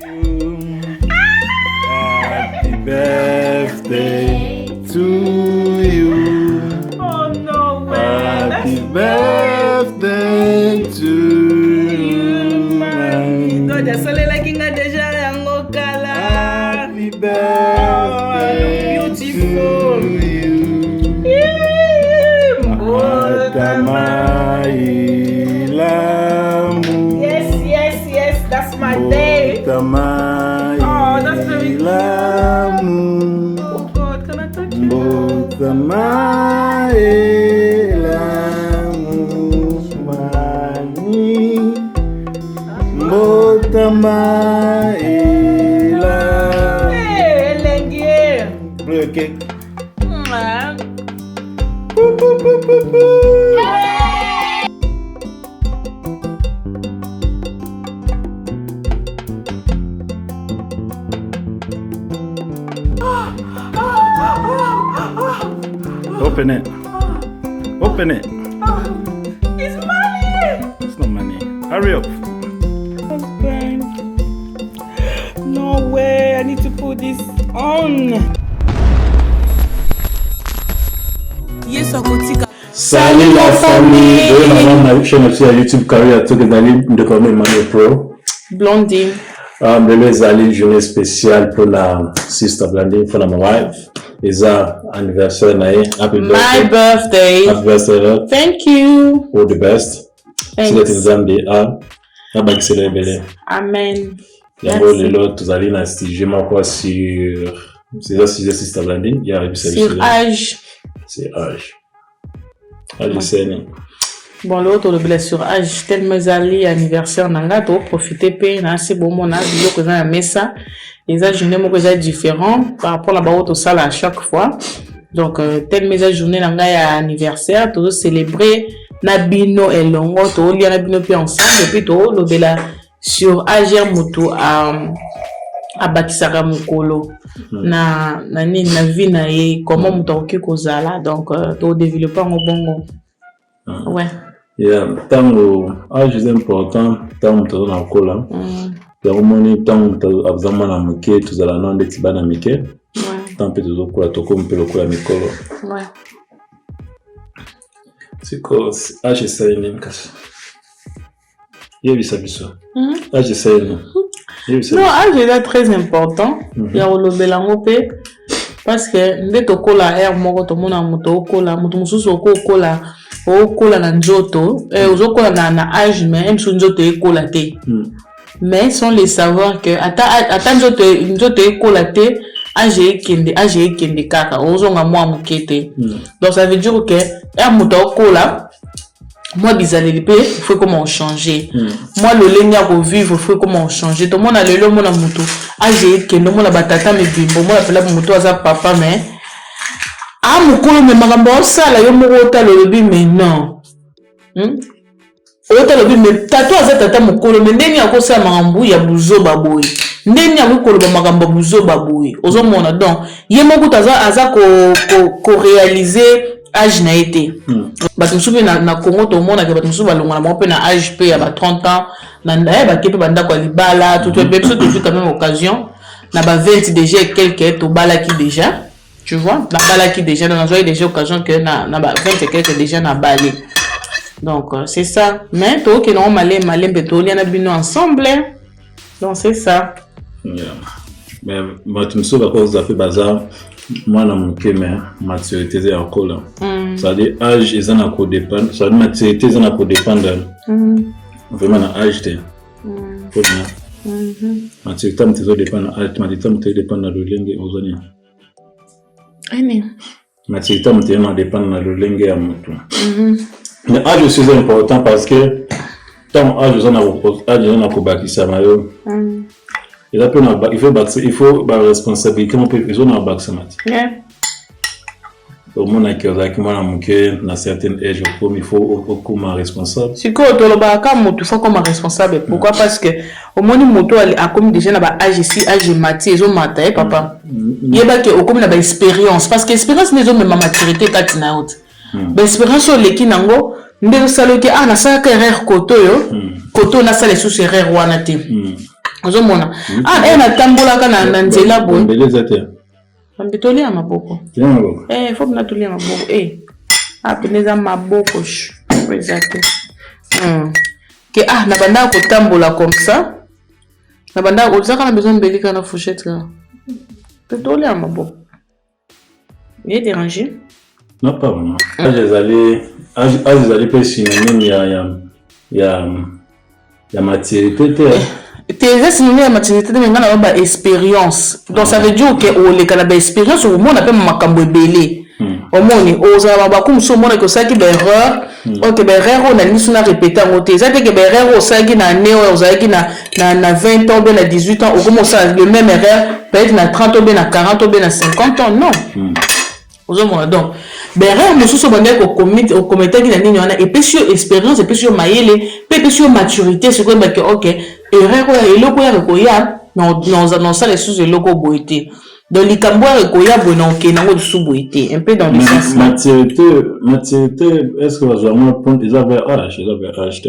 Happy birthday to you. Oh no way. Happy birthday to you. God, ya sole la kinga deja yango kala. Happy birthday to you. Yes, that's my day. Oh, that's very cute. Oh God, can I touch you? Hey, Lengie. Blue cake. Open it. Open it. It's money. It's not money. Hurry up. Husband. No way. I need to put this on. Yes, Akotika. Salut la famille. Je chaîne aussi à YouTube Carrière Toke Dali de comme Emmanuel Pro. Blondine. Bébé Zali journée spéciale pour la sister Blondine pour la wife. It's anniversary nae. Happy birthday. My birthday. Happy birthday. Lord. Thank you. All the best. Thanks. C'est Zambie a nabaki célébrer. Amen. Yango lelo tuzali na stigema quoi sur sister Blondine. Il y a réussi Sur âge. C'est âge. Âge c'est Bon, l'autre, le sur âge, tel mes alliés anniversaire, n'a pas profité, c'est bon, mon âge, je présente à Messa. Les âges journée, moi, c'est différent par rapport à la barre au salle à chaque fois. Donc, tel mes âges journée, n'a pas anniversaire, tout célébrer, Nabino et Longo, tout, il y a Nabino puis ensemble, et puis tout, le la sur âge, moto à Bakisara Mukolo. Na vie, na comment moutoki kozala, donc, tout développer en bongo. Ouais. Yeah, tango âge est important, tango tu as cola. Tango moni tango tu as besoin na muke, tu as la nom de tiba na muke. Ouais. Tango tu as cola, tu comme pelo cola mikolo. Ouais. C'est quoi? Âge c'est une casse. Yebi sabiso. Âge c'est une. Non, âge est très important. Il y a le belangope parce que ndé to cola air moko to mona moto cola, moto mususu cola. O kola na njoto ozo kola na âge mais même sur njoto e kola te mais sans les savoir que ata njoto e kola te âge e kende kaka ozo nga mwa mukete donc ça veut dire que moto kola moi bizaleli pe il faut comment changer moi le lenya ko vivre il faut comment changer to mona lelo mona moto âge e kende mona batata me bimbo moi apela moto aza papa mais mukolo me makambo osala yo moko otalobi mais non otalobi mais tato aza tata mukolo me ndeni akosala makambo ya buzoba boye ndeni akokoloba makambo buzoba boye ozomona donc ye moko aza ko réaliser âge na été bato mosusu mpe na Congo tomonaka bato mosusu balongwa na bango mpe na âge mpe ya ba 30 ans na bake mpe bandako ya libala biso tozwi quand même occasion na ba 20 déjà quelque tobalaki déjà. Tu vois, la balle qui déjà, dans a déjà occasion que na 20 et quelques déjà na balé. Donc, c'est ça. Mais toi, qui non, malé, béto, il y en a bien ensemble. Donc, c'est ça. Yeah. Mais, tu me souviens à cause de la bazar, moi, dans mon cas, maturité, c'est encore là. Ça veut dire, âge, ils en ont qu'au dépendre. Ça veut dire, maturité, ils en ont qu'au dépendre. Vraiment, dans l'âge, maturité, ils dépendent. Maturité, ils dépendent de l'langue aux années. Maturité, ils dépendent de l'langue à moto. Mais âge aussi est important parce que tant âge, ils en ont qu'au bakisa mayo. Il faut la responsabilité, ils ont un bac samati. Au moins, dans certains âges, il faut comme responsable. Si tu es comme responsable, pourquoi? Parce que au moins, moto a comme déjà un âge ici, âge maté, ils ont maté, papa. Il y a comme une expérience. Parce que l'expérience n'est pas même maturité, quand tu as autre. L'expérience sur les kinango, nous savons que na ça erreur koto yo, koto na ça les sous erreur wana te. ozomona na tambolaka na nzela boye mbeleza te tolia maboko faut na tolia maboko peneza maboko eza te ke na banda kotambola comme ça na banda ozaka na besoin mbelika na fourchette tolia maboko il est dérangé non pas vraiment âge ezali pe synonyme ya maturité te eza synonyme ya maturité te mais ngana ba expérience donc ça veut dire que oleka na ba expérience omona pe makambo ebele omoni ozala bakumu so omona ke osaki ba erreur ok ba erreur on a lisu na répéter yango te eza te ke ba erreur osaki na année oyo ozalaki na 20 ans ou na 18 ans okomi osala le même erreur peut-être na 30 ou na 40 ou na 50 ans non ozomona donc ba erreur mosusu obandaki okometaki na nini wana epesi yo expérience epesi yo mayele mpe epesi yo maturité sikoyebaki ok erreur oyo eloko oyo ekoya nosala lisusu eloko boye te donc likambo oyo ekoya boye na okende yango lisusu boye te un peu dans le sens maturité est-ce que bazwamo eza vers âge te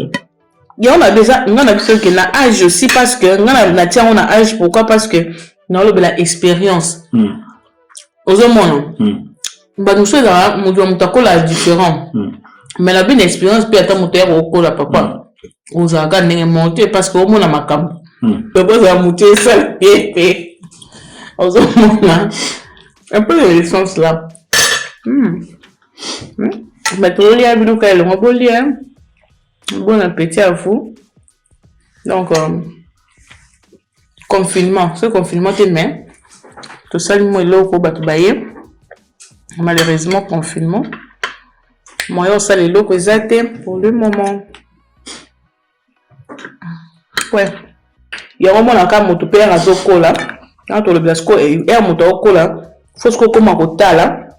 yango na déjà nga na biso ke na âge aussi parce que nga na tia yango na âge pourquoi parce que naolobela expérience ozomona bato mosusu ezala moto ya moto akola différent mais na bino expérience mpe ata moto ya kokola papa ozalaka ndenge monte parce que omona makambo pepo ezala moto esala ye te ozomona un peu de licence là bato olia biloko elongo bolia bon appétit à vous donc confinement ce confinement te mais tosali mo eloko bato baye malheureusement confinement moyen osala eloko eza te pour le moment ouais yango monaka moto mpe ere azokola na tolobela siko ere moto akokola fo siko okoma kotala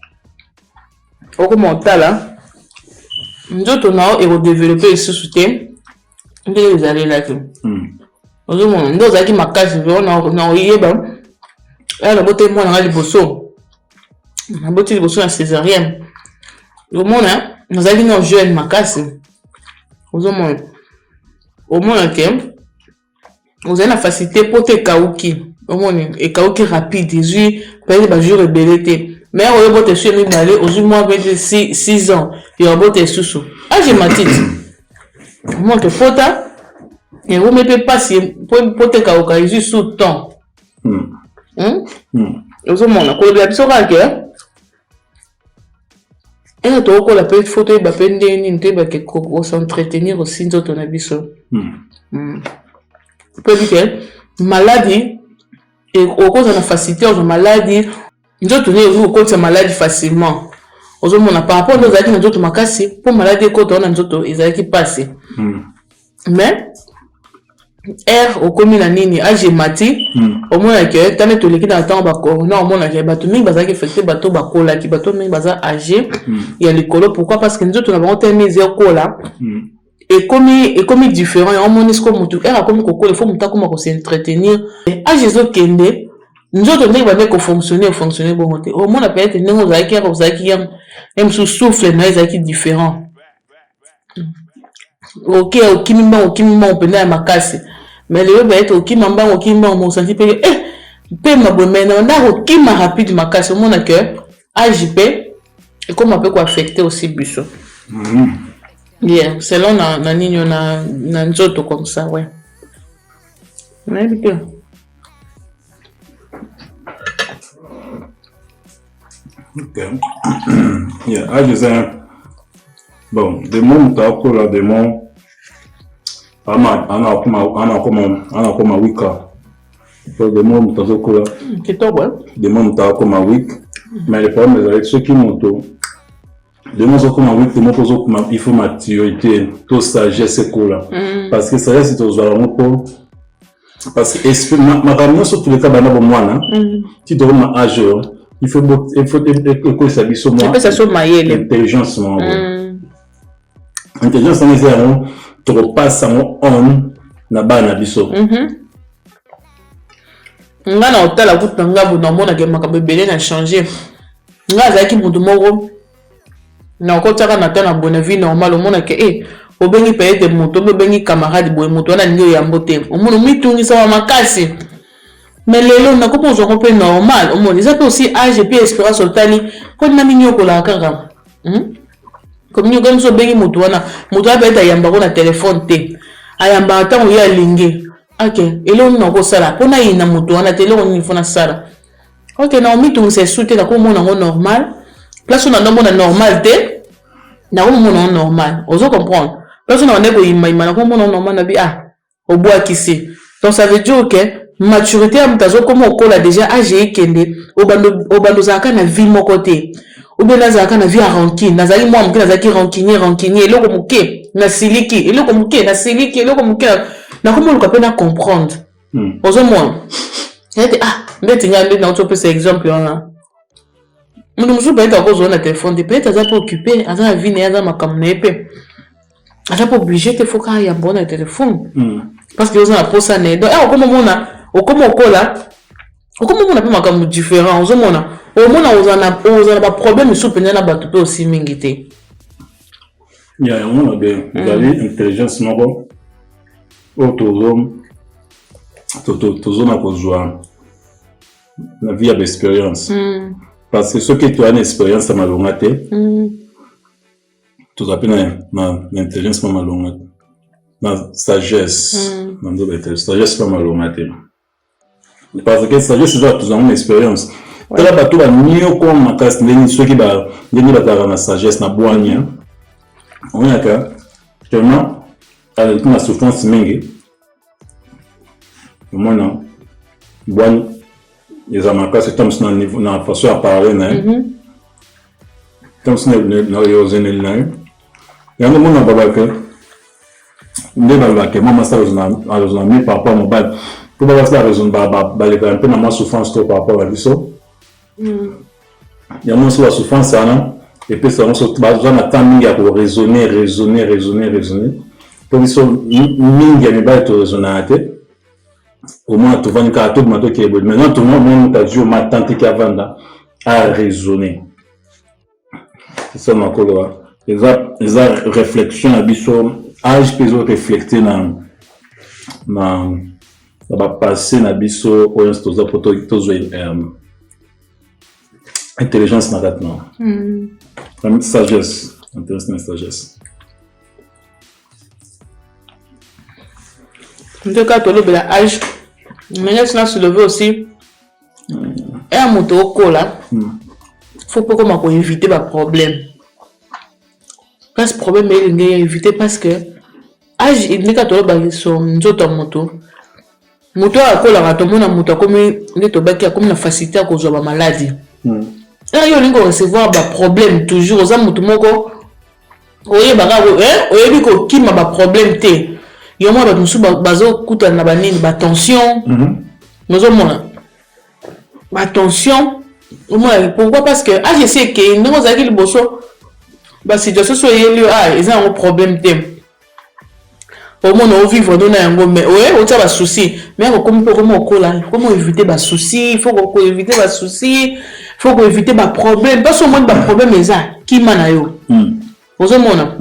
nzoto nao ekodevelope lisusu te ndenge ezalelaki ozomona nde ozalaki makasi na oyeba ere nabote mwana nga liboso naboti liboso na césarienne omona nazalaki na jeune makasi ozomona omona ke ozali na facilité po te ekauki omoni ekauki rapide ezwi peut-être bajour ebele te mais oyo bote esu emibale ozwi mwa peut-être 6 ans ya bote esusu age matiti omona ke pota eromi mpe mpasi po te ekauka ezwi sous temps ozomona kolobela biso kaka ena tokokola mpe fo toyeba mpe ndenge nini toyebake kosentretiennir aussi nzoto na biso mpe bike maladie okoza na facilité oza maladie nzoto nde okoki kokotisa maladie facilement ozomona par rapport nde ozalaki na nzoto makasi mpo maladie ekota wana nzoto ezalaki mpasi mais aire okomi na nini age mati omonake tane toleki na ntango bacorona omonake bato mingi bazalaki effecte bato bakolaki bato mingi baza age ya likolo pourquoi parce que nzoto na bango te mise ekola ekomi différent yango omoni siko motu ere akomi kokola ifo motu akoma kosentretiennir age ezokende nzoto ndenge bande kofonctionne bongo te omona peut-être ndenge ozalaki ya mosusu souffle na ezalaki différent okimi mbango mpena ya makasi mais lelo peut-être okima mbango mosanti mpe mabome na ndako okima rapide makasi omona ke age mpe ekoma mpe koaffecte aussi biso yeah selon na nini na nzoto comme ça ouais nayebi te ok yeah age eza bon des mots mutakola des mots ana koma wika so des mots mutazokola kitoko des mots mutakoma week mais le problème est avec ceux qui moto des mots zokoma week des mots zokoma il faut maturité to sagesse kola parce que ça c'est aux alentours parce que esprit makambo sur tous les cas bana bomwana ti do ma âge il faut que ça biso moi ça soit mayele intelligence moi intelligence na zéro to passe on na bana biso nga na otala kutu na nga bona omonake makambo ebele na changer nga azalaki motu moko na okotaka na ta na bonne vie normale omonake obengi peut-être moto obengi camarade boye moto wana ningi oyambo te omona mitungisa wa makasi mais lelo na kopo zo ko normal omona ça peut aussi âge et puis espérance otali ko na minyo ko la kaka comme nous comme so bengi moto wana moto a peut-être yamba ko na téléphone te ayamba ata o ya lingi ok elo na ko sala pona ina moto wana te lo ni fona sala ok na mitungisa soute na ko mona ngo normal place on a normal te na ko mona normal ozo comprendre place on a ndeko ima na ko mona normal na bi au bois qui c'est donc ça veut dire que maturité à mutazo comme okola déjà âge ekende obando zaka na vie moko te obenda zaka na vie à rancune nazali moi mke nazaki rancunier eloko muke na siliki eloko muke na komo luka pena comprendre ozo moi ete ndeti ngande na otope ce exemple wana mundu musu peut-être akozo na téléphone peut-être aza pas occupé aza na vie na aza makamna epe aza pas obligé te faut ka ya bon na téléphone parce que oza na posa ne donc okomo mona pe makambo différent ozomona omona ozana ba problème sous pena na bato pe aussi mingi te ya on be dali intelligence moko tozo na kozwa na vie d'expérience parce que ce que tu as une expérience ma longa te tu appelles na intelligence ma longa na sagesse sagesse pas ma longa te parce que sagesse c'est toujours une expérience tala bato ba nio ko makasi ndeni soki ba ndeni ba na sagesse na boanya on a que tellement avec une souffrance mingi mona boanya les amakasi comme na niveau na façon à parler na comme na yozene na yango mona babaka ndeba ba ke mama sa na mi papa mobile pour pas la raison les un peu na souffrance trop par rapport à biso il y a moins la souffrance ça et puis ça on se base na temps mingi pour raisonner pour biso mingi ya ba to raisonner au moins tu vas une carte de mato qui est bonne maintenant tout le monde t'a dit ma tante qui avanda à raisonner c'est ça ma colo les réflexion à biso âge peut réfléchir na va passer na biso au instoza pour tozo intelligence na maintenant sagesse sagesse en tout cas tolo bela âge mais là ça soulever aussi un moto kola faut pas comment pour éviter ba problème parce que problème il est éviter parce que âge il n'est qu'à tolo ba so nzoto moto akola ratomona moto comme ndeto baki comme na facilité à cause ba maladie là yo lingo recevoir ba problème toujours aux moto moko oye baka oye biko kima ba problème te yo mo ba musu bazo kuta na banini ba tension nozo mona ba tension pourquoi parce que je sais que nous avons le bosso ba situation so yeli ils ont un problème te au moins on vivre dans un mais ouais on a pas souci mais comment éviter ba souci il faut qu'on éviter ba souci il faut qu'on éviter ba problème parce au moins ba problème ça qui mana yo ozo mona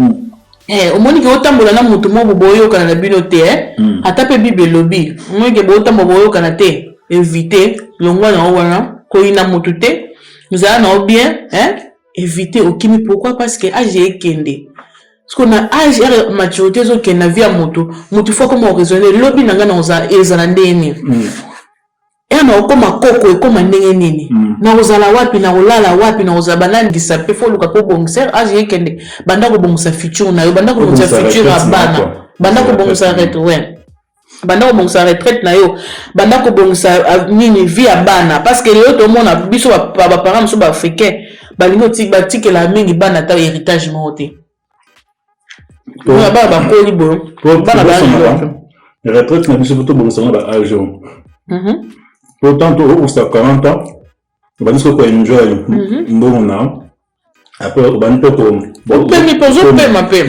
au moins que otambola na mutu mo boyo kana na bino te atape bible lobby moi que botambo boyo kana te éviter longwa na wana ko ina mutu te nous allons bien éviter okimi pourquoi parce que âge ekende parce qu'on a âge et maturité zo ke na vie moto faut comment raisonner lobby nanga na oza ezala ndeni na okoma koko ekoma ndenge nini na ozala wapi na olala wapi na ozaba nani disape fo luka ko bongser âge ekende banda ko bongsa futur na yo banda ko bongsa futur abana banda ko bongsa retraite banda ko bongsa retraite na yo banda ko bongsa nini vie abana parce que yo to mona biso ba parents so ba africain balingo tiki la mingi bana ta héritage moté ba ba ko libo bana ba retraite na biso to bongsa ba âge autant au 40 ans on va dire qu'on enjoy bon après on va pas pour mais poser ma paix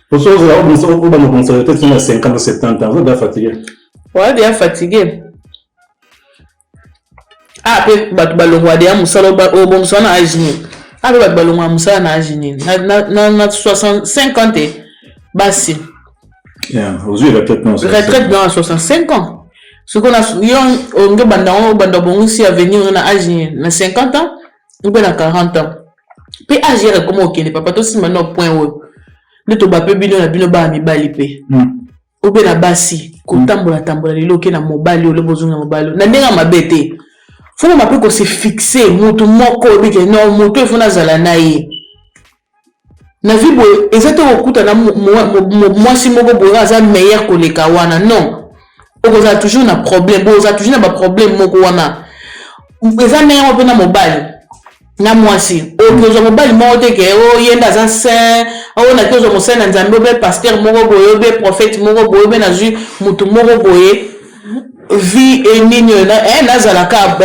pour ça on va nous conseiller peut-être sur 50 70 ans on va fatigué ouais déjà fatigué après balongwa dia musalo au bon sona ajini après balongwa musala na ajini na 60 50 basi aujourd'hui retraite dans 65 ans ce qu'on a on nge banda bongosi à venir on a âge na 50 ans ou bien à 40 ans puis agir comme okende papa to si maintenant point où ne to ba pe bino na bino ba mibali pe ou bien na basi ko tambola lelo ke na mobali ole bozunga mobali na ndenga mabete faut ma pe ko se fixer mutu moko bi ke non mutu il faut na zala na ye na vie boye exactement okuta na mwasi moko boye aza meilleur koleka wana non okoza toujours na problème boza toujours na ba problème moko wana eza meilleur mpe na mobali na mwasi okoza mobali moko te ke yenda aza saint ona kozo mosala na nzambe obe pasteur moko boye obe prophète moko boye obe na jus mutu moko boye vie nini nazalaka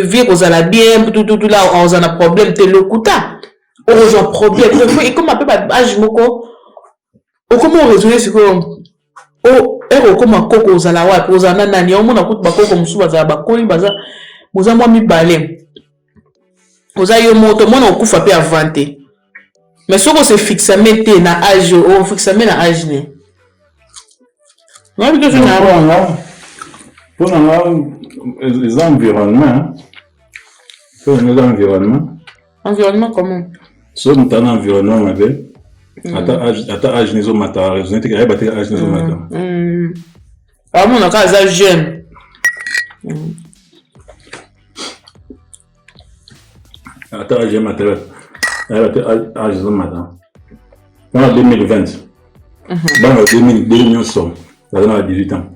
vie kozala bien tout là oza na problème te lokuta oza problème et comme un peu âge moko okoma résoudre ce que okoma koko ozala wapi ozana nani omona kutu bakoko musu bazala bakoli baza boza mwa mibale oza yo moto mona okufa pe avant te mais soko se fixame te na âge o fixame na âge ne non que je n'ai pour les environnements environnement comment so nous avons un environnement mabe ata âge nizo mata raison te ka ba te âge nizo mata mon aka za jeune ata âge mata ba te âge nizo mata en 2020 dans 2000 sont dans 18 ans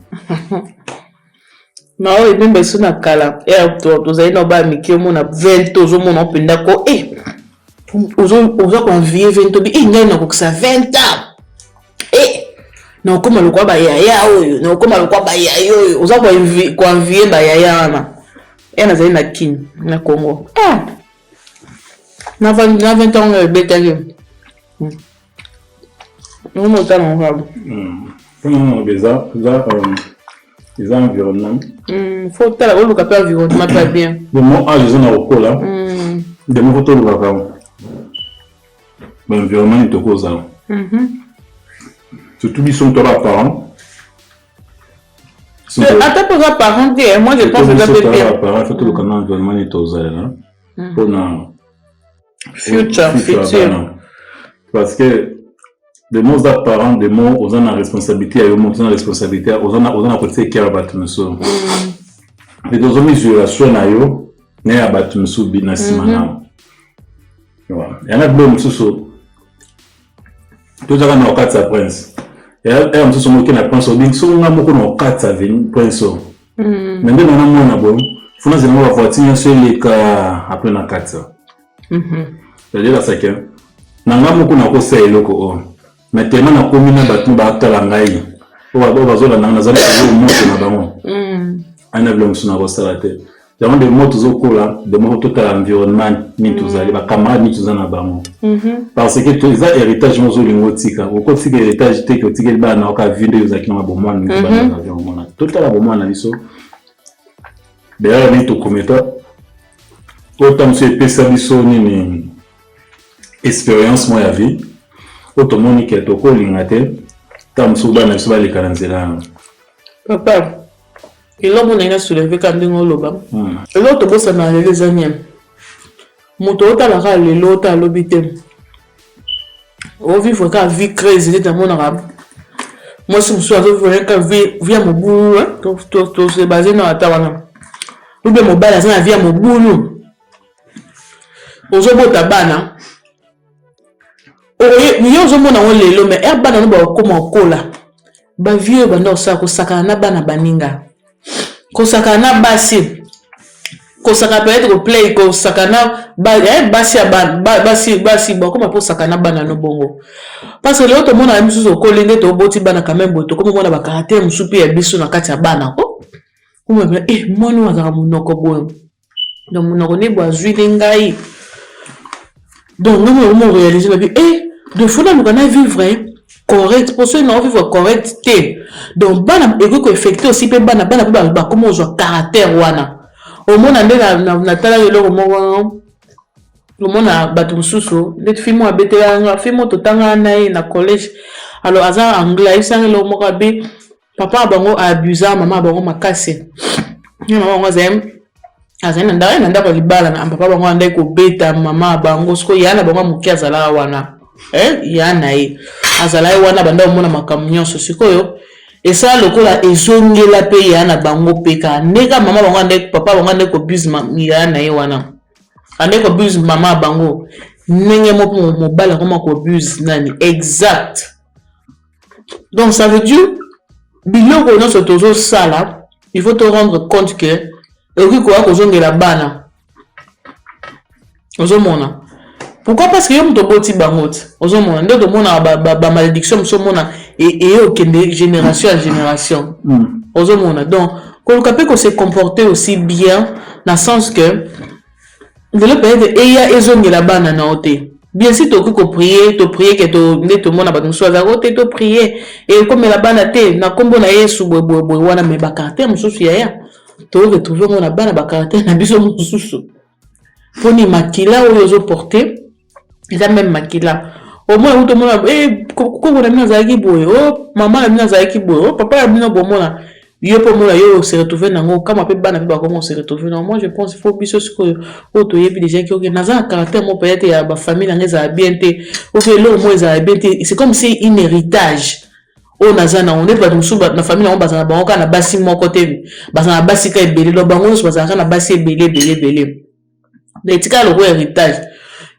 na oyo ebembe so na kala tozali na ba miki omona 20 ozomona mpenda ko oza koenvie 20 obi ngai nakokisa 20 ans nakokoma lokwa bayaya oyo nakokoma lokwa bayaya oyo oza koenvie bayaya wana nazali na kini na Congo na 20 ans ebetaki omona otala ngabo les environnements faut tala oluka pe environnement pas bien de mon âge ils ont au là de mon photo le va l'environnement est au cause surtout ils sont toi parents attends pour les parents moi je pense que ça peut bien parents faut le canal environnement est aux là pour na future parce que des mots d'apparents, des mots aux en responsabilité, aux mots en responsabilité, aux en côté qui a battu nous sur. Les deux hommes isolation na yo, ne a battu nous sur binasimana. Voilà. Il y en a deux monsieur tout ça dans quatre sa prince. Et un monsieur qui na prince au bin so na moko na quatre sa vin prince. Mais ndé na mona bon, faut na zema va voiture sur les cas après na quatre. C'est-à-dire ça que na moko na ko sa eloko maintenant na commune batu ba tala ngai o ba zo la na zali ko moto na bango ana blom suna ko salate donc de moto zo kola de moto total environnement ni tozali ba camarade ni tozana bango parce que tout ça héritage mozo lingotika o ko tika héritage te ko tika ba na ka vinde za kina ba mwana ni ba na environnement total ba mwana biso d'ailleurs ni to kometa autant c'est pesa biso ni expérience moi ya vie automoni ke to ko lingate tam suba na suba le karanzela papa ilo mo na soulever ka ndingo loba ilo to bosa na les amis moto otala ka lelo ta lobite o vivre ka vie crazy de mon arabe moi si muso azo vivre ka vie mobulu to se baser na atawana ou bien mobile za vie mobulu ozo bota bana yo zo mona on lelo mais bana no ba koma kola ba vieux banda osaka kosaka na bana baninga kosaka na basi kosaka peut-être ko play kosaka na basi ya basi ba koma posaka na bana no bongo parce que l'autre mona misu zo kolende to boti bana quand même boto comme mona ba caractère musupi ya biso na kati ya bana ko kuma mona wa za munoko boyo donc munoko ne bo azwile ngai donc nous on réalise la vie de fois nous on vivre correct pour ceux qui vivre correct donc bana eko effectuer aussi pe bana ba comment on caractère wana au monde na tala le monde a batu mususu net fimo abetela fimo totanga na collège alors aza anglais isanga lo moko be papa bango abusa mama bango makasi ni mama bango azana ndako libala na papa bango andai ko beta mama bango siko yana bango muki azala wana yana azala wana banda omona makambo nyonso sikoyo esa lokola ezongela pe yana bango peka ndeka mama bango andai papa bango andai ko abuse yana wana andai ko abuse mama bango ndenge moko mobala koma ko abuse nani exact. Donc ça veut dire biloko nyonso tozo sala il faut te rendre compte que okikoya kozongela bana ozomona. Pourquoi? Parce que yo moto boti bango ti ozomona nde tomona ba malédiction mosomona okende génération à génération ozomona. Donc koluka pe ko se comporter aussi bien dans le sens que ndelo peut-être eya ezongela bana na ote. Bien si tu peux prier que tu ne te mona ba muso azarote to prier et comme la bana te na kombo na Yesu boy wana me ba caractère mususu ya to retrouver mona bana ba caractère na biso mususu poni makila oyo zo porter ils a même makila au moins où to mona ko na mina zaki boy maman na mina zaki boy papa na mina bo mona yo pour moi yo se retrouver nango kama pe bana ba comment se retrouver. Non, moi je pense il faut biso que auto yebi déjà qui na za caractère mo peut-être ya ba famille na ngeza bien te ou que lo mo za bien te c'est comme si un héritage o naza na on est pas musu na famille na bazana bango kana basi mo côté bazana basi ka ebele lo bango so bazana na basi ebele de tika lo héritage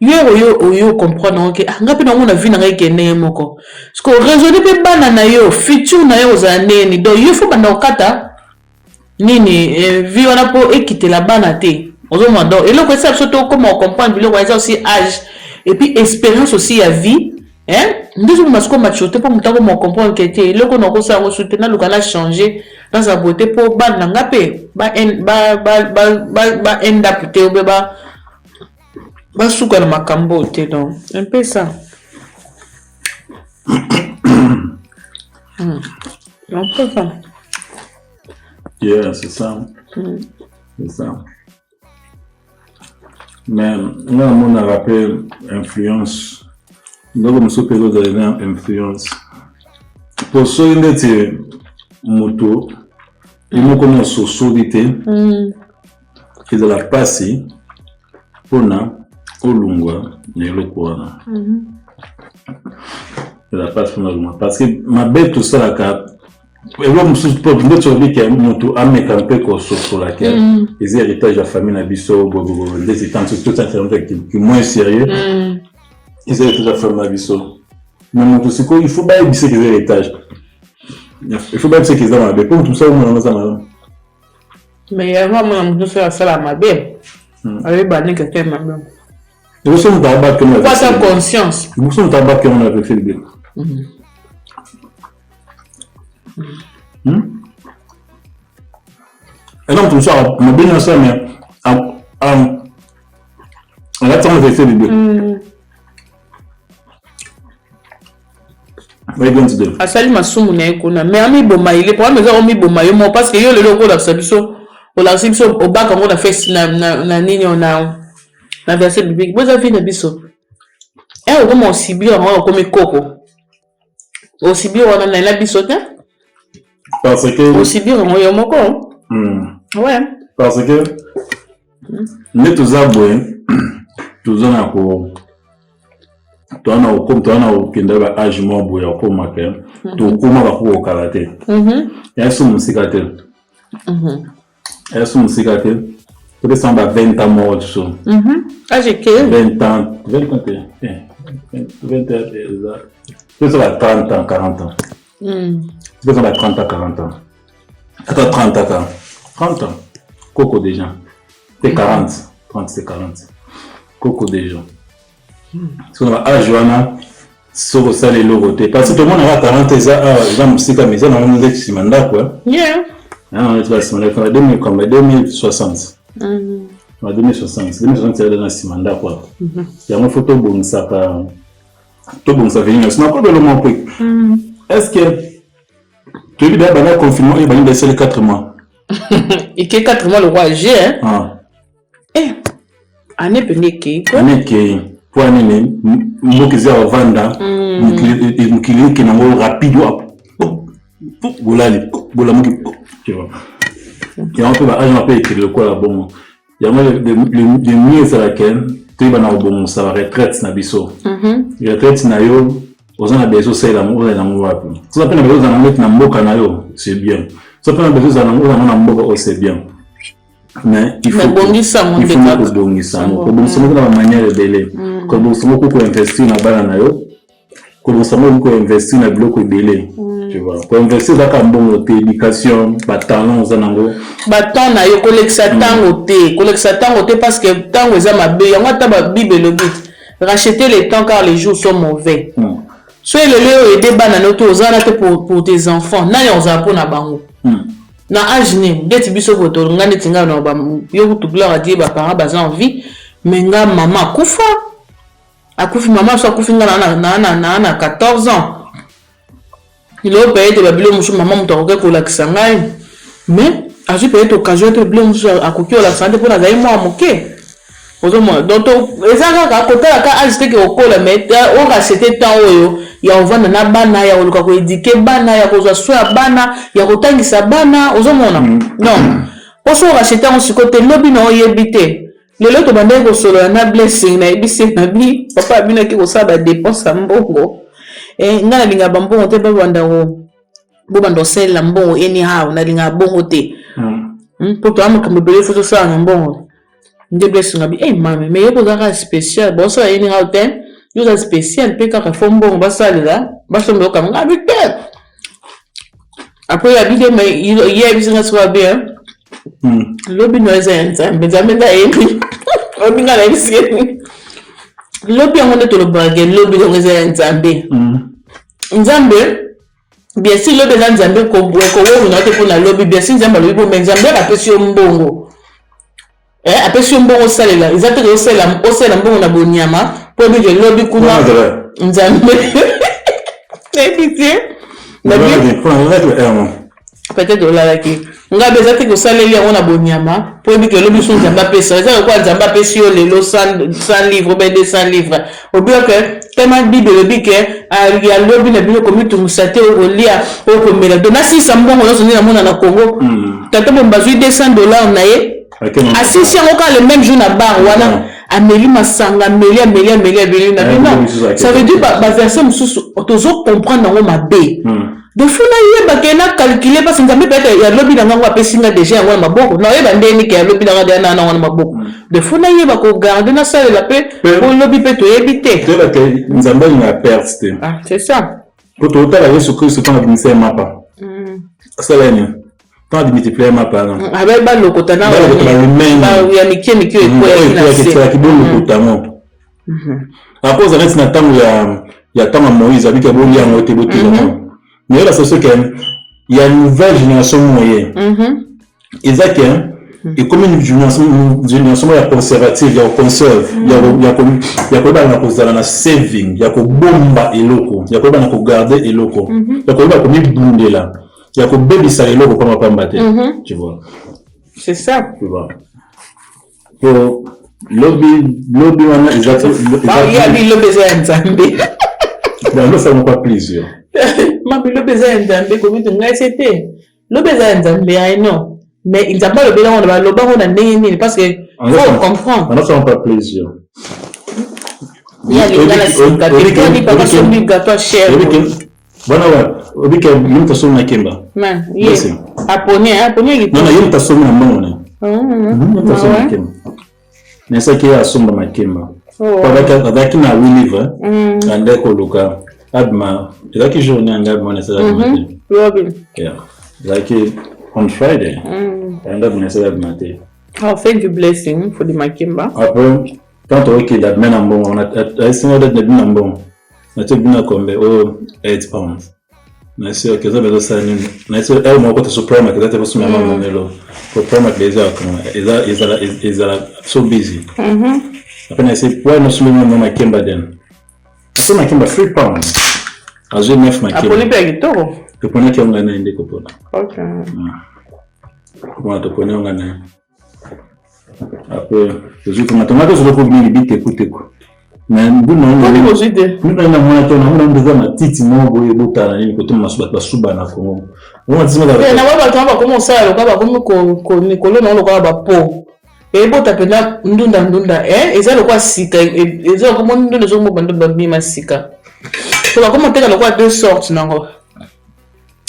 yo comprendre que ngapi na ngona vie na ngai kene moko parce que raisonner pe bana na yo futur na yo za neni donc il faut bana okata nini vie wana po ekite la bana te ozomona. Donc eloko ça surtout comment comprendre biloko ça aussi âge et puis expérience aussi à vie ndizo masko maturité pour mutako mo comprendre que te eloko na ko sa ko soutenir le kana changer dans sa beauté pour bana ngapi ba end up te obeba basuka na makambo te. Donc un peu ça un peu ça yeah c'est ça c'est ça. Mais là on a rappelé influence donc on se peut donner influence pour ceux qui étaient moto ils me connaissent sur solité qui de la passé pour na olungwa nelokwana la passe pour parce que ma bête tout ça la carte et moi me suis pas venu sur lui qui a moto à me camper quoi sur laquelle les héritages de la famille na biso des états tout ça qui moins sérieux les héritages de la famille na biso mais moto c'est quoi il faut pas bisser les héritages il faut pas bisser qu'ils ont ma bête pour tout ça on ça mais il y a vraiment mon frère ça la ma bête avec bané que t'aimes ma bête. Nous sommes dans le que nous avons fait. Conscience. Nous sommes dans le que nous avons fait le bien. Et donc, tout ça, on a bien ça, mais on a tant fait le bien. Asali masumu na ekona mais ami boma ile pour me faire mi boma yo parce que yo le loko la sabiso o la sabiso o baka ngo na face na nini ona na verset biblique vous avez na biso o comme on sibio on comme koko o sibio on na biso te parce que o sibio on yo moko ouais parce que ne tous aboué tous on a ko twana okenda ba age mo boya okoma ke to kuma ba ko karate ya so musika te peut-être ça va 20 ans mort so age que 20 ans peut-être ça va 30 ans 40 ans peut-être ça va 30 ans 40 ans attends 30 ans coco déjà c'est 40 c'est 40 coco déjà. Si on a âge, sur ça les logotés. Parce que tout le monde a 40 ans, ils ont musique à maison, on a des simanda quoi. Yeah. On est simanda comme 2060. En 2060, c'est dans simanda quoi. Il y a une photo bon ça pas. Tout bon ça vient. C'est pas le moment quick. Est-ce que tu veux dire le confinement il va nous laisser les 4 mois. Et que 4 mois le roi G hein. Ah. Année peneke quoi. Année qui pour nini mbokizi ya vanda mukili qui nango rapide bolali bolamuki tu vois et on peut ba agent payer que le quoi là bon il y a le mieux c'est laquelle tu vas na bon ça va retraite na biso retraite na yo ozana besoin c'est la mort na mwapi ça peut na besoin na mettre na mboka na yo c'est bien ça peut na besoin na mboka c'est bien. Mais il faut bongisa mon débat bongisa na manière belé ko bongisa ko investir na bana na yo ko bongisa ko investir na bloc belé tu vois ko investir dans ka mbongo éducation ba talent za nango ba temps na yo koleksa tango te parce que tango za mabe yango ta ba bible le but racheter les temps car les jours sont mauvais soit le leo aider bana no to za na te pour tes enfants na yo za po na bango na âge ne deti biso boto ngane tinga na ba yo to gloire à Dieu ba parents ba en vie mais nga maman akufi maman so akufi nga na 14 ans il a payé de babilo musu maman mutoka ko la kisangai mais a ju payé occasion de babilo musu akoki la santé pour na zai moi moke ozomo donc ezaka ka kotala ka âge te ke okola mais on va c'était temps oyo ya ovanda na bana ya oluka ko éduquer bana ya kozwa soya bana ya kotangisa bana ozomona non oso racheter on sikote lobi na oyebite lelo to bande ko solo na blessing na ebisi na bi papa bina ki ko saba dépense mbongo ngana linga bambongo te babanda bo bando sel la mbongo anyhow na linga bongo te pour toi me bele photo ça na mbongo nde blessing na bi mama mais yebo zaka spécial bon ça anyhow ten yo za spécial pe ka fo mbongo basalela basombe ka nga bite après ya bide mais il bisinga soit bien lobi no eza mbezamenda obinga na bisi lobi yango nde tolobage lobi yango eza nzambe nzambe bien sûr lobi eza nzambe kowona te mpona lobi bien sûr nzambe alobi bombe nzambe apesi yo mbongo apesi yo mbongo osalela eza te osala mbongo na bonyama mpo bike lobi kuna nzambe peut-être olalaki nga beza te kosaleli yango na bonyama mpo ebiki elobi so nzambe apesa eza lokwa nzambe apesi yo lelo 100 livres be 200 livres obioke tema bible elobi ke alobi na bino komitungisa te okolia okomela do nasisa mbongo nyonso nde namona na Congo tata bo bazwi $200 na ye asisi yango ka le même jour na bar wana ameli masanga ameli na bino ça veut dire baverset mosusu tozo comprendre yango mabe donc faut na yeba ke na calculer parce que nzambe peut-être ya lobi na ngango apesi nga déjà yango na maboko na yeba ndeni ke ya lobi na nga na na maboko de faut na yeba ko garder na salela pe pour lobi pe to yebite de la ke nzambe na perte c'est ça pour to ta la Yesu Christ quand il mapa ça là ni quand il multiplie mapa non avec ba lokota na ya mikie ko ya kibolo kotamo après ça reste na tango ya tango Moïse avec ya boli yango te botu mais là c'est qu'il y a une nouvelle génération moyenne exact et comme une génération conservative ya conserve ya ko ba na kozala na saving ya ko bomba eloko ya ko ba na ko garder eloko ya ko ba ko mibundela ya ko bebisa eloko kama pamba te tu vois c'est ça tu vois pour lobby wana exactement il y a bi lobby za nzambe non ça n'a pas plaisir ma bilo beza nzambe ko bitu ngai c'était lo beza nzambe ai non mais il s'appelle le bilan on va le baron na nini parce que faut comprendre on n'a pas plaisir il y a les gars là c'est pas parce que lui gâteau cher voilà ouais obike yimta so na kemba man yes aponye non yimta so na mbona yimta so na kemba nesa ki asomba na kemba avec na livre ande ko luka Adma, is that journée en Adma yeah, like on Friday, and Adma is Adma. I'll thank you blessing for the Makimba. Après, quand on regarde la main en bon, on a essayé de bien en bon. On a bien combien 8 pounds. Mais c'est que ça veut dire ça. Mais c'est elle m'a coûté suprême que ça te passe ma maman melo. Suprême que les heures comme ils so busy. Après c'est pour nous soulever mon Makimba den. C'est Makimba 3 pounds. Azo 9 Makimba. Aponi pe kitoko. Tu connais qui on gagne inde kopona. OK. Moi tu connais on gagne. Après, je suis comme tomate sur le premier bit écoute quoi. mais vous non non vous idée nous na mwana to na ndeza matiti mo boye botana ni côté masuba ba suba na Congo on dit na ba ba comment ça lo ba comme ko Nicolas na lo ba po et bota pena ndunda eza lo kwa sika eza ko ndunda zo mo bando ba bima sika to ba comment teka lo kwa deux sortes nango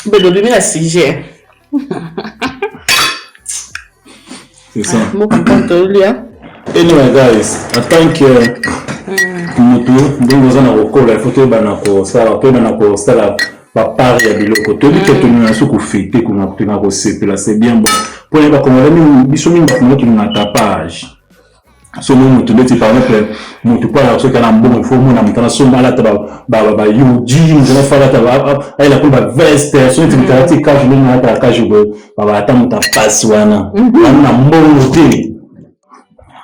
be do bima sujet c'est ça mo comprendre là. Anyway guys, en tant que mutu ndingo zana kokola il faut que bana ko sala to bana ko sala ba part ya biloko to bi que to na su ko fete ko na ko na ko sepela c'est bien bon pour les ba ko ngala biso mingi ko to na tapage so mo mutu beti par exemple mutu kwa so kana mbongo il faut mo na mutana so mala ta ba yuji nzela fala ta ba ai la ko ba veste so tu karate ka je na ta ka je ba ta muta passe wana na mbongo te.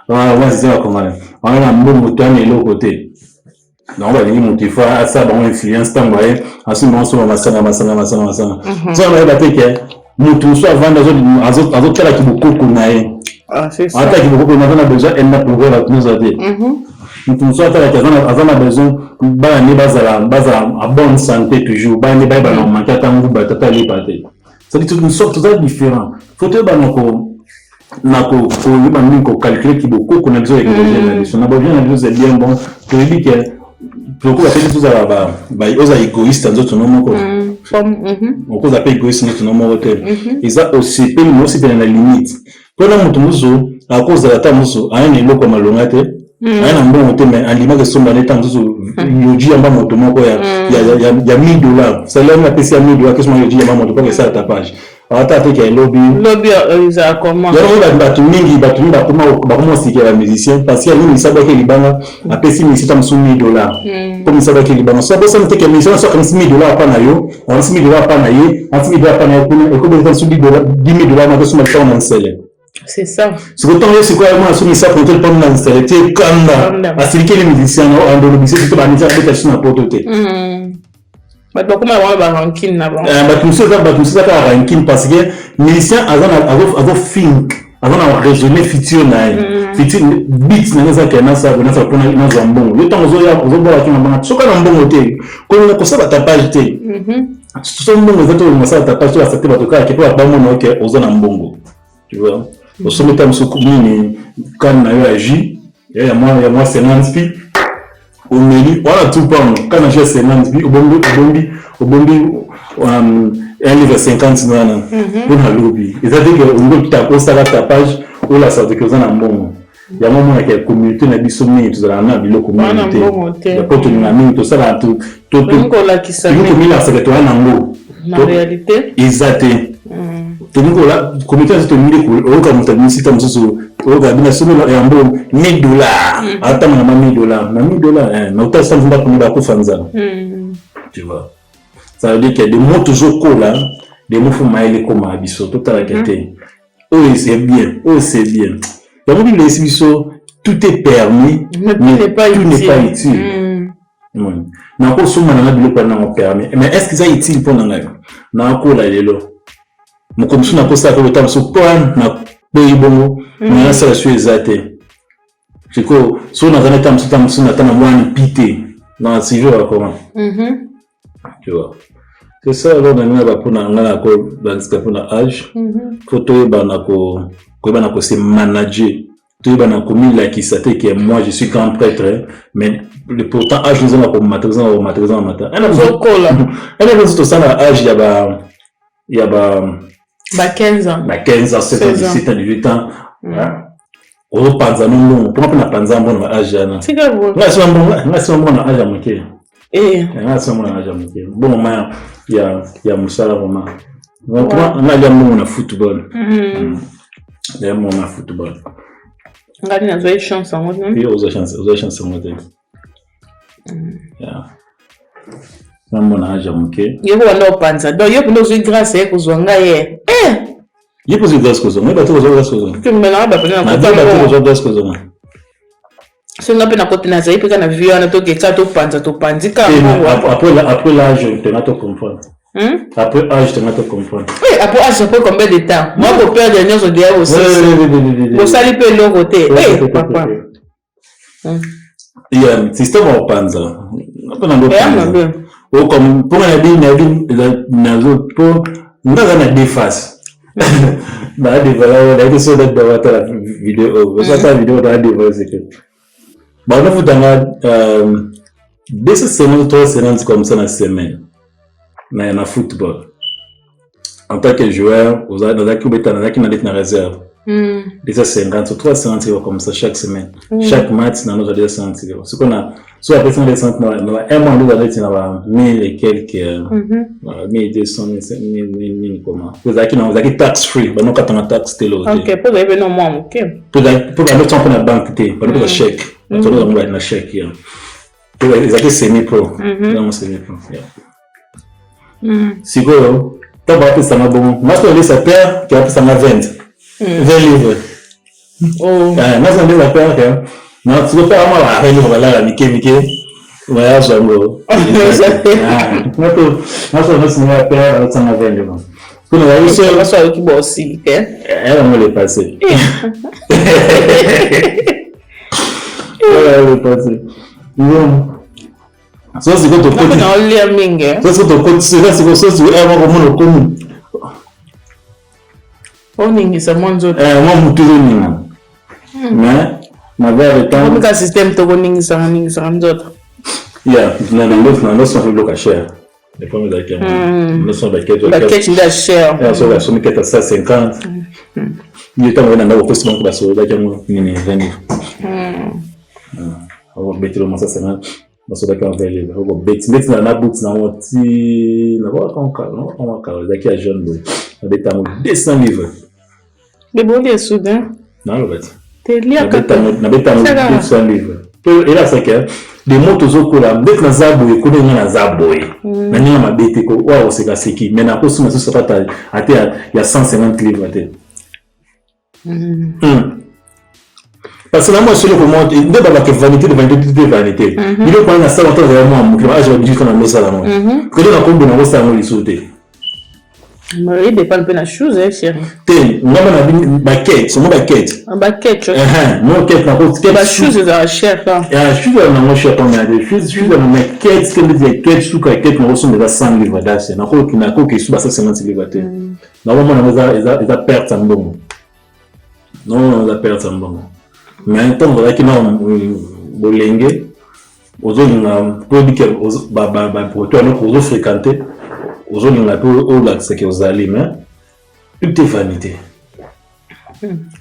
Ouais, c'est ça, comment on a un bon bouton et l'autre côté. Donc, on va dire, mon petit frère, ça, bon, influence, tant, ouais, à ce moment, on va ça. Ça, on va battre que, nous, tous, soit vendre à d'autres cas qui beaucoup qu'on a. Ah, c'est ça. En tant que beaucoup qu'on a besoin, elle n'a pas pour voir nous aider. Nous, tous, soit, on a besoin, base à bonne santé toujours, bah, on manque à temps, vous battez les pâtés. Ça dit, nous sommes tous différents. Faut te battre nako yeba minko calculer ki beaucoup qu'on a besoin de on a besoin de c'est bien bon to dit que beaucoup la fait tout ça ba oza égoïste nzoto no moko on cause appel égoïste nzoto no moko te isa aussi pe mo aussi na limite pona mutu muzo a cause de la ta muzo a un eloko malonga te a un mbongo te mais alima que somba neta muzo yoji amba moto moko ya $1000 salaire na pesi ya $1000 que somba yoji amba moto pour que ça tapage ata te ke lobby ça comment donc batu mingi bakoma sikela la musicien parce que ni saba ke libanga apesi musicien tam $1000 comme saba ke libanga so bosa te ke musicien so comme $1000 pa na yo on $1000 pa na ye $1000 pa na yo et comme $1000 na so ma ta on ensele c'est ça ce que tant c'est quoi moi so mi sa pour te pas na ensele te kanda asirike les musiciens en de l'obisé tout ba ni ça peut sur na potote mais comment on va ranking là bas tout ça ka ranking parce que musicien avant think avant raisonner futur na futur beat na ça que na ça pour na zambon le temps zo ya zo ba ki na bana soka na mbongo te ko na ko ça ba tapage te so mbongo zato na ça tapage to accepter ba to ka ke pa ba mo ke ozo na mbongo tu vois au sommet tam so ni quand na yo agi ya moi c'est Nancy au menu voilà tout pas quand j'ai 50 bi obombi un livre 50 nana pour na lobby et ça dit que on veut ta poster la page ou la sorte que ça na mbongo ya moment na que communauté na biso mi tu za na bilo communauté ya poto na mi to ça la tout ko la ki sa mi la secrétaire na ngo na réalité exact to niko la communauté to mi ko o ka mutani sita msusu o ga bina somo ya mbongo $1000 hata na $1000 na $1000 na uta sana mba ko fanza tu vois ça veut dire qu'il y a des mots toujours cool des mots faut mailler comme abisso tout à la qualité oh c'est bien il y a beaucoup de bisso tout est permis mais tout n'est pas utile na ko soma na bilo pa na permis mais est-ce que ça est utile pour na na ko la lelo mo comme ça na ko ça ko tam so point na boyibongo na ça sur exaté c'est que so na tam so na tana mwani pité dans ces jours comment tu vois c'est ça alors on va pour na ko pour na âge photo bana ko c'est manager tu bana ko mila qui s'était que moi je suis qu'un prêtre mais pourtant âge nous on maîtriser matin elle a besoin de ça na âge il y a 15 ans 16 ans 17 ans 18 ans on panza non pour na panza bon na âge na c'est que bon na bon na âge moké na so mon âge moké bon ma ya musala vraiment on a déjà mon football ya mon football ngani na zoe chance en mode puis aux chance en mode ya na mon âge moké yeko wana opanza donc yeko ndo zo grâce yeko zonga ye yeko zo grâce ko zo mais ba to zo grâce ko zo que maintenant ba pena na ba to zo grâce ko zo so nga pena kote na zai peka na vio na to ketsa to panzika après l'âge tu vas te comprendre après âge tu vas te comprendre oui après âge après combien de temps moi pour perdre les choses de aussi pour ça li pe le côté papa Il y a un système au panza. Ou comme pour la vie, on a des faces. Dans la vidéo, la vidéo dans la vidéo, c'est que. Bon, on a vu dans 2 semaines, 3 semaines comme ça dans la semaine. Dans le football. En tant que joueur, vous avez dans réserve. 250, 350 comme ça chaque semaine. Chaque match, dans notre 250. Ce qu'on a, soit après 150, un mois, nous avons 1000 et quelques, 1200, 1000, comment. Vous avez tax free, nous avons tax télé. Ok, pour les non, ok. Pour la note, on a banque, pour le chèque. Pour le chèque, on a chèque. Pour les acquis semi-pro. Non, semi-pro. Si vous, tant que ça m'a bon, moi, je peux ça perd, qui a ça m'a 20 livres. Oh. Moi, ça m'a peur, que. Non, tu peux pas avoir la reine, voilà, la Mickey. Voilà, j'aime. Moi, ça m'a peur, ça m'a 20 livres. Pour nous, on va sur qui aussi, elle va les passer. Elle va les passer. Non. Ça, c'est quoi ton côté? Ça, c'est ton côté. C'est quoi ça, c'est vraiment commun. On est ça, moi, je moi, toujours mais ma mère est en. Comment le système te connaît ça, d'autres? Yeah, dans l'autre, cher. Les pommes d'accueil. Nous sommes avec quelques. La quête est cher. Elle se va soumettre à 150. Il est en train d'avoir fait ce qu'on va se regarder comme une venue. On va mettre le mot 150. On se regarde avec les. On va mettre dans la boutique dans mon petit. On va encore d'accord jeune boy. On va mettre 200 livres. Les bons des soudains. Non, le bête. T'es lié à 200 livres. Et là, c'est que des mots tous au courant, dès que nous avons eu, nous avons eu. Nous avons bêté que, waouh, c'est cassé qui. Mais après, si nous sommes il y a 150 livres. Parce que là, moi, je suis le comment, il n'y a pas que vanité de vanité. Il y a pas un instant, on a vraiment, je vais dire qu'on a mis ça là. Que nous avons combien de ça, nous les sauter. Mais il dépend de la chose, chérie. Nous avons une baquette, c'est mon baquette. Un baquette, tu vois. Mon baquette, la chose est à cher, là. La chose est à cher, comme il y a des choses, je suis dans ma quête, comme des quêtes, sous la quête, nous recevons déjà 100 livres d'âge. Nous avons une accord qui est sous 150 livres d'âge. Normalement, nous avons perdu un bon. Non, nous avons perdu un bon. Mais tant que nous avons bolengé, aux autres, pour dire que, pour toi, nous avons fréquenté. Aujourd'hui, on a peu l'accès aux aliments. Tout est vanité.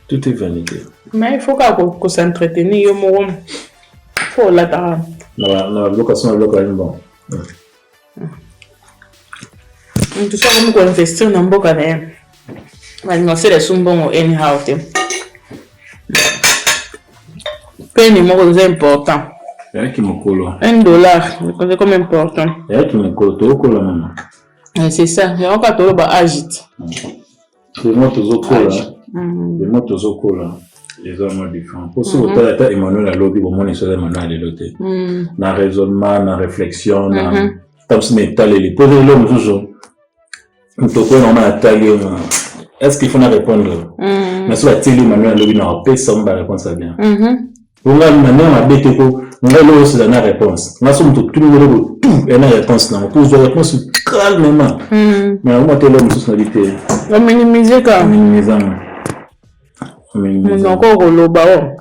Tout est vanité. Mais il faut qu'on s'entretenne. Il faut l'attendre. La location, bon. Tout ça, comme on investir dans le boc, on sait les sous bons anyhow. Paye numéro important. Il y a qui me colle. $1, c'est comme important. Il y a qui me colle, tu colle la maman. C'est ça, il y a encore tout le bas agite. Les mots toujours colle. Les mots toujours colle. Les hommes différents. Pour ce que tu as Emmanuel à l'autre, au moins les choses Emmanuel à l'autre. Dans le raisonnement, dans la réflexion, dans le métal, les poser l'homme toujours. Nous te normal à est-ce qu'il faut répondre? Mais sur la télé, Emmanuel à l'autre, il a ça, on va répondre ça bien. Pour moi, maintenant, on a bêté pour nous allons aussi donner la réponse. Nous sommes tout le monde tout et la réponse là. On pose la réponse calmement. Mais on va te l'homme sur la vie. On minimise quand même. On encore au loba.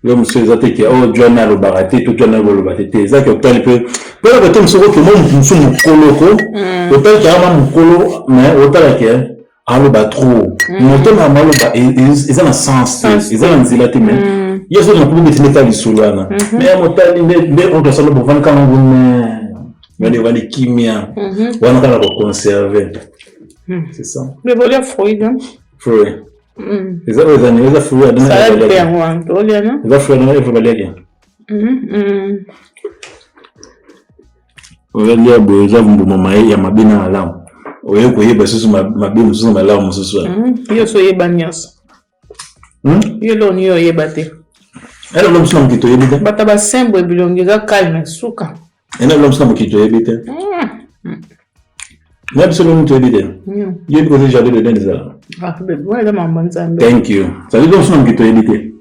L'homme se dit que oh John a le baraté, tout John a le baraté. C'est ça que tu peux. Peut-être que tu me sauves que moi je suis mon colo. Peut-être qu'il y a mon colo, mais autant que alors bah trop. Mon temps à malo bah ils ont un sens, ils ont un zilaté mais. Il y a ce qu'on peut mettre les sous là. Mais mon temps les on doit se le voir quand on mais les valeurs chimiques, on a qu'à le conserver. C'est ça. Le volet fruit. Fruit. Les années, les fruits à donner. Ça va bien ouais. Toi là non? Les fruits à donner il faut balayer. On va dire bon, ça vous maman il y a ma bina malamu. Oye ko yeba susu mabinu susu malamu susu. Yo so yeba nyas. Yo lo ni yo yeba te. Ela lo msina mkito yebite. Bata ba sembo bilongeza calme suka. Ela lo msina mkito yebite. Même si l'on te yebite. Yo ko déjà de dedans ça. Ah bébé, ouais da maman nzambe. Thank you. Ça dit lo msina mkito yebite.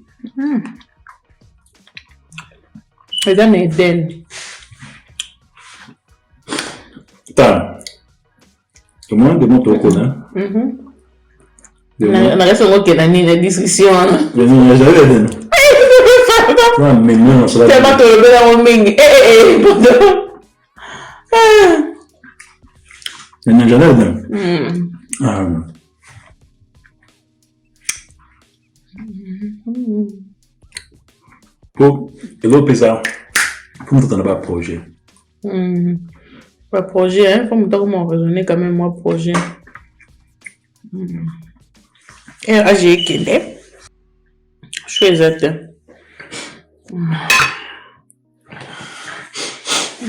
eza na Eden. Ta comment de moto okona na reste ngokena nini na discussion wana mais non ça va te lever dans mingi non jamais pour ça pour tout un projet pas projet hein faut me comment raisonner quand même moi projet et j'ai kende je suis exact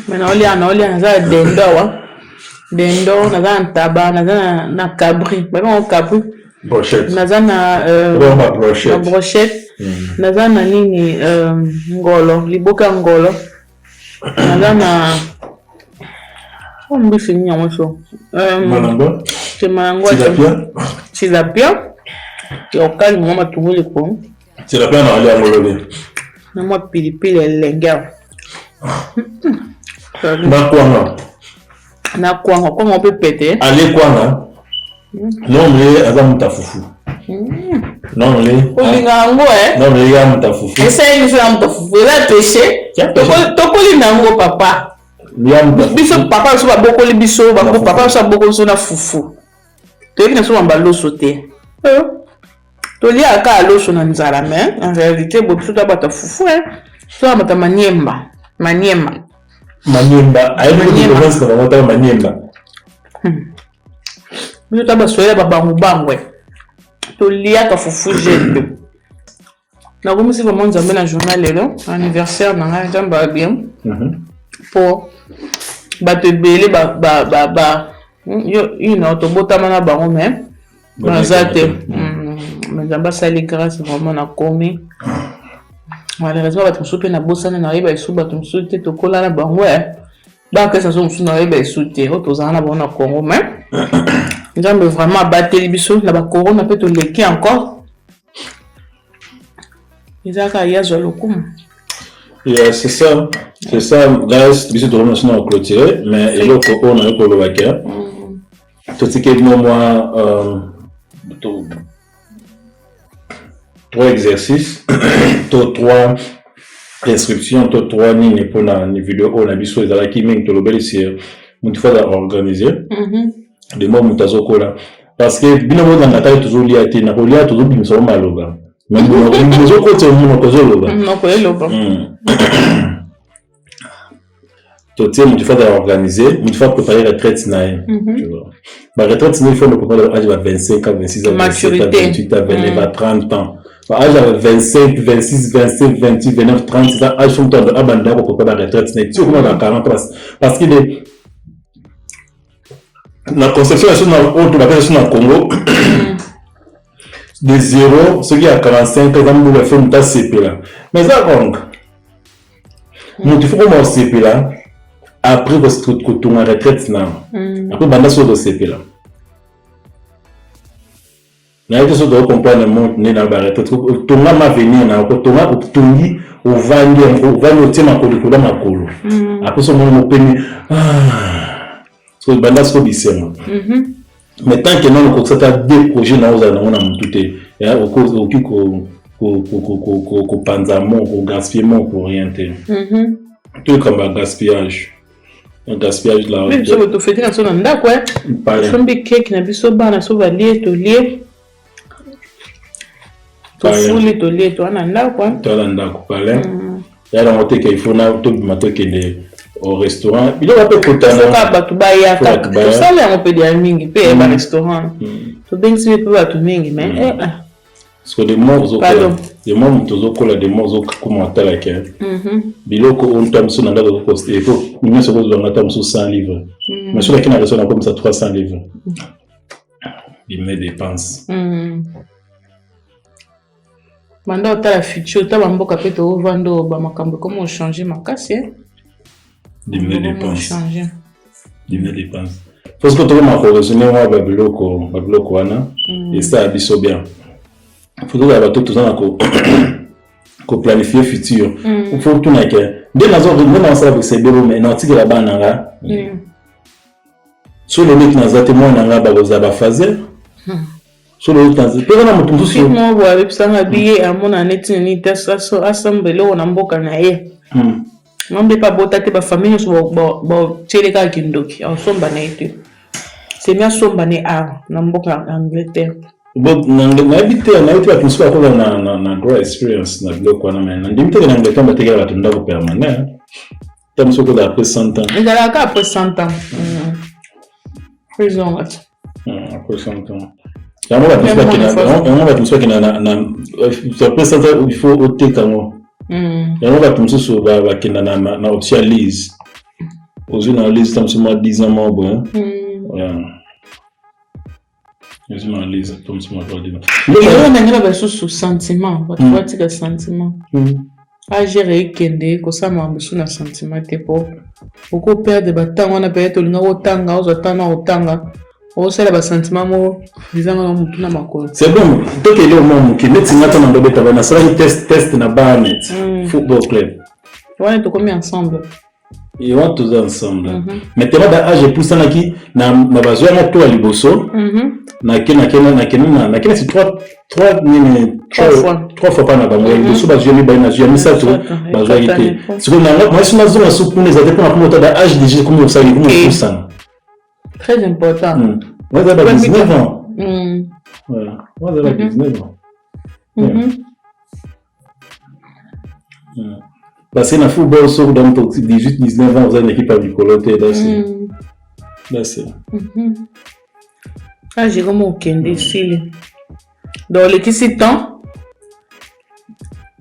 maintenant on a ça dendo naza ntaba naza na cabri ba cabri brochette naza na brochette naza na nini ngolo liboka ngolo naza na on fini en so malango c'est malango tilapia yo kali mama tungule ko tilapia na ali angolobe na mo pilipili lenga na kwanga comment on peut péter aller kwanga non mais azam tafufu non mais olingango non mais ya mtafufu essaye de faire mtafufu là péché tokoli nango papa biso papa so babokoli biso bako papa so babokoli so na fufu toyebi na so baloso te tolia ka loso na nzala mais en réalité bobiso to bata fufu so amata maniemba ayebi province kana mota maniemba biso to basoya babangu bangwe tolia ka fufu jepe na komisi vraiment nzambe na journal lelo anniversaire na ngai nzamba bien pour bato ebele yo tobotama na bango mais baza te nzambe asali grâce vraiment na komi malheureusement bato mosusu mpe na bosana na yeba esu bato mosusu te tokola na bango bakesa so mosusu na yeba esu te oyo tozala na bango na Congo mais nzambe vraiment abateli biso na bacorona mpe toleki encore ezalaka yazwa lokumu. C'est ça, guys, biso tokomi naso na clôturer mais eloko oyo nayo kolobaka totikeli moi 3 exercices, 3 inscriptions, 3 nini pour la vidéo on a biso ezalaki mingi tolobeli si mutu fa organiser de moi mutazo kola parce que bino mo na taille toujours lié te na kolia toujours bimso maloba mais nous ko te mo ko zoloba non ko eloba to te mutu fa organiser mutu fa préparer retraite nae tu vois ma retraite il faut le préparer à 25 à 26 à 27 à 28 à 29 à 30 ans âge avec 25, 26, 27, 28, 29, 30, c'est ça, âge font temps de abandonner pour préparer la retraite. C'est sûr qu'on a 40 ans. Parce qu'il est. La conception est sur le Congo. De 0, ceux qui ont 45 ans, ils ont fait une tasse CP là. Mais ça, donc, nous faut qu'on CP là. Après, parce que tu as retraite là. Après, banda sur le CP là. Na yeto so do comprendre mon né na barete tonga ma venir na ko tonga tongi o vandi o tema ko likolo makolo après so mon peni so banda so bisema mais tant que non ko ça des projets na oza na mutute ya ko ko panzamo ko gaspillement pour rien te tout comme gaspillage un gaspillage là mais so to fêter na so na ndako so mbi cake na biso bana so valie to lié tofuli tolie toana ndako ndako pale yala mote ke ifuna to matoke de au restaurant bilo ba pe kotana ka bato bayaka to sala yango pe dia mingi pe ba restaurant to bengisi pe bato mingi mais parce que des mots tozo kola des mots commentaire là que biloko on tombe sur ndako ko poster faut nous se pose dans tombe sur 100 livres mais sur la kina restaurant comme ça 300 livres il met dépenses Manda otala futur ta bamboka pe to vando ba makambo comment changer makasi diminuer dépenses parce que to ma correctionner wa babiloko wana et ça abiso bien faut que ba tout ça ko ko planifier futur faut tout na ke dès nazo na ça avec ces bébés mais non tiki la bananga sur le mec nazo témoin nanga ba goza ba fazer sur le nazo pe na mutu sur moi bo avec ça na billet à mon année ni tesa so assemblée on mboka na ye Mambe pas botate ba famille so bo tcheleka kindoki ensomba na été c'est bien somba ne a na mboka Angleterre bon na habité na été ba so ko na droit experience na bloc wana mais na ndimite na Angleterre ba tekela ba tunda ko permanent tam so ko da après 100 ans il y a après 100 ans prison après 100 ans ya mo ba tso kina na après 100 ans il faut ôter kamo ya mo ba tso ba kina na officialise aux journalistes tam so 10 ans mo bon les journalistes tam so mo dire et on a ngela ba sous sentiment ba tu vois tika sentiment a gérer kende ko sa mo ambition na sentiment te pour perdre ba temps on a peut-être linga otanga otanga o sala ba sentiment mo bizanga na mutu na makolo c'est bon to ke le mo ki net ngata na ndobeta bana sala test na Barnet football club on est commis ensemble et on tous ensemble maintenant da age pour ça na bazwa na to liboso na kena c'est trois fois pas na bango liboso bazwa mi bana bazwa mi sato bazwa ite c'est comme na moi suma zona soupe les adeptes na pour da age déjà comme ça comme tout ça très important moi ça va 19 ans voilà moi ça va 19 ans parce que dans le football, sur dans 18-19 ans, vous avez une équipe à Nicoloté. Là, c'est. Ah, j'ai comme aucun décile. Dans l'équipe temps,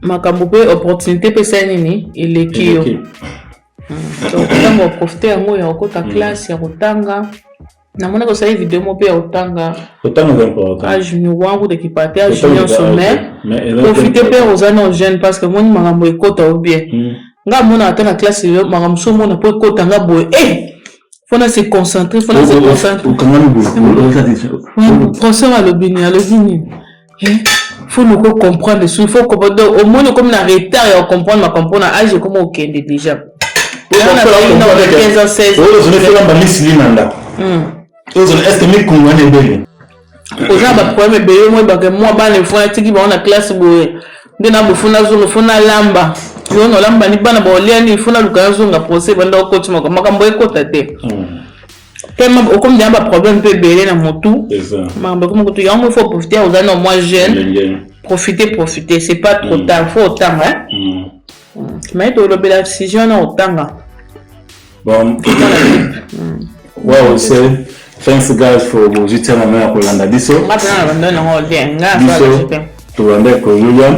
ma camboube opportunité peut ça nini il est qui. Donc, on va profiter à moi, il y a encore ta classe, il y a autant. Na mona ko sa vidéo mo pe otanga important ah junior wangu de kipate ah junior sommet profiter pe aux anos jeunes parce que moi makambo ekota ou bien nga mona ata na classe yo makambo so mona po ekota nga boy faut na se concentrer professeur à l'obini faut nous comprendre il faut comprendre au moins comme na retard et comprendre ma comprendre âge comme okende déjà on a 15 ans 16 est-ce que mes congolais bébé oza ba problème bébé moi ba que moi ba ne fona tiki ba na classe boye ndena bo fona zo fona lamba yo no lamba ni bana ba oliani fona luka zo nga procès banda ko tima ko makambo ekota te tellement au comme ba problème pe belé na motu makambo comme ko tu yango faut profiter aux anos moins jeunes profiter c'est pas trop tard faut autant mais to le bela decision na autant bon wow c'est thanks guys for visiting my Kolanda biso to render ko William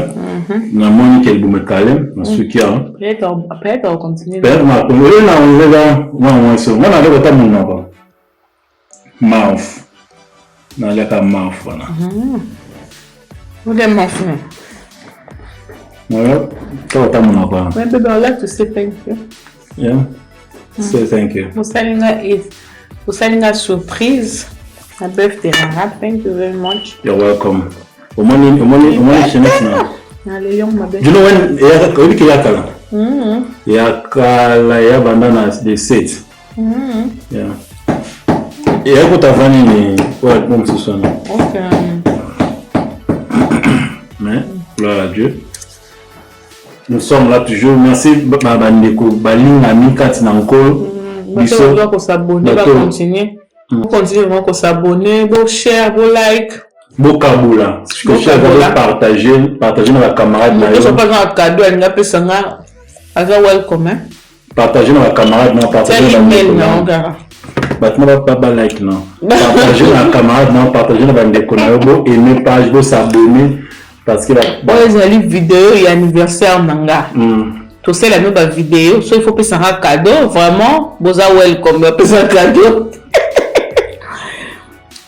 na moni ke bume kalem na sukia peut-être on continue peut-être ma ko na on lega moi so na le bota mun na ba mouth na le ka mouth na vous les mouth voilà to bota mun na ba baby I like to say thank you say thank you Vous savez une surprise, la birthday. Thank you very much. You're welcome. Omani chenetna. Allez, ma belle. You know when yakala ya bandana the set. Yeah. Et yako tavani ni quoi comme ce soir. OK. Mais gloire à Dieu. Nous sommes là toujours. Merci babandeko balinga mikati na nkolo. On doit s'abonner, on va continuer. On continue vraiment qu'on s'abonne, bon share, bon like. Bon kaboula. Partager avec les camarades. Je ne sais pas un cadeau, il n'y a pas ça. Welcome. Partager avec les camarades, partager avec les camarades. Battement pas like non. Partager avec les camarades, partager avec les camarades, aimer page, s'abonner parce que les vidéos et anniversaire nanga. Tout ça la même vidéo, so il faut passer un cadeau vraiment, boza welcome, passer un cadeau.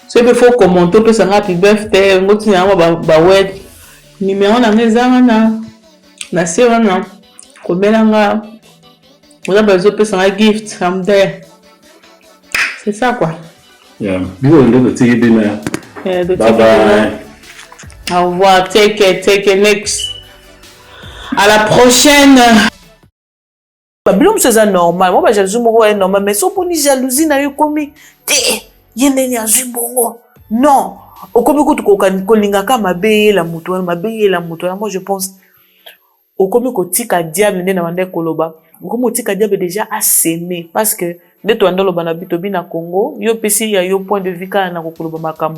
So il faut commenter passer un happy birthday, ngoti na ba web numéro na ngezanga na serana ko belanga. On a besoin passer un gift, I'm there. C'est ça quoi. Yeah, vous allez le tirer demain. Bye bye. Au revoir, take care next. À la prochaine. Bilom c'est normal. Moi, jalousie est normal. Mais si on dit jalousie, na yo komi, yende ni azui bongo. Non. Au komi ko kolingaka mabe la muto. Moi, je pense. Au komi ko tika diable ne na mande koloba. Au komi tika diable déjà a s'aimer parce que de to andolo bana bito bina Congo. Yo pesi ya yo point de vue kana ko koloba makamba.